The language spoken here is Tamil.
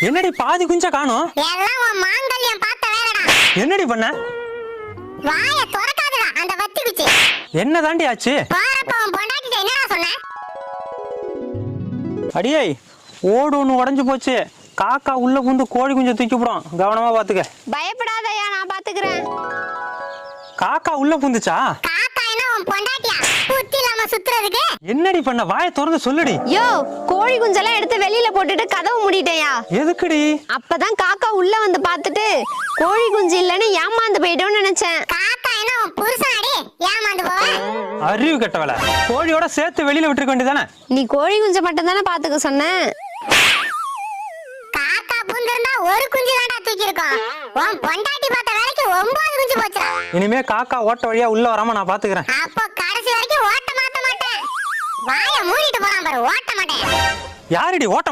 என்னடி பாதி குஞ்ச காணோம்? எல்லாம் உன் மாங்கல்யம் பார்த்த வேறடா. என்னடி பண்ண? வாயை திறக்காதடா அந்த வத்தி குச்சி. என்ன தாண்டி ஆச்சு? போறப்ப உன் பொண்டாட்டிட்ட என்னடா சொன்ன? அடியே ஓடு ஒன்று உடஞ்சு போச்சு. காக்கா உள்ள புந்து கோழி குஞ்சை தூக்கி போடும், கவனமா பாத்துக்க. பயப்படாதயா, நான் பாத்துக்கிறேன். காக்கா உள்ள புந்துச்சா? காக்கா என்ன உன் பொண்டாட்டியா? புத்தி இல்லாம சுத்துறதுக்கு? என்னடி பண்ண? வாயை திறந்து சொல்லுடி. யோ, கோழி குஞ்செல்லாம் எடுத்து வெளியில போட்டுட்டு கதவு மூடிட்டேயா. எதுக்குடி? அப்பதான் காக்கா உள்ள வந்து பார்த்துட்டு கோழி குஞ்சு இல்லன்னு ஏமாந்து போயிட்டோம்னு நினைச்சேன். காக்கா என்ன உன் புருஷனாடி? ஏமாந்து போவ? அறிவு கெட்டவள. கோழியோட சேர்த்து வெளியில விட்டுருக்க வேண்டியதானே? நீ கோழி குஞ்சை மட்டும் தானே பாத்துக்க சொன்ன. காக்கா புந்திருந்தா ஒரு குஞ்சு தான்டா தூக்கி இருக்கும். உன் பொண்டாட்டி பார்த்த வேலைக்கு 9 குஞ்சு போச்சுடா. இனிமே காக்கா ஓட்ட வழியா உள்ள வராம நான் பாத்துக்கிறேன். அப்போ கடைசி வரைக்கும் ஓட்ட மாத்த மாட்டேன். வாயை மூடிட்டு போறான் பாரு, ஓட்ட மாட்டேன். யாரடி ஓட்ட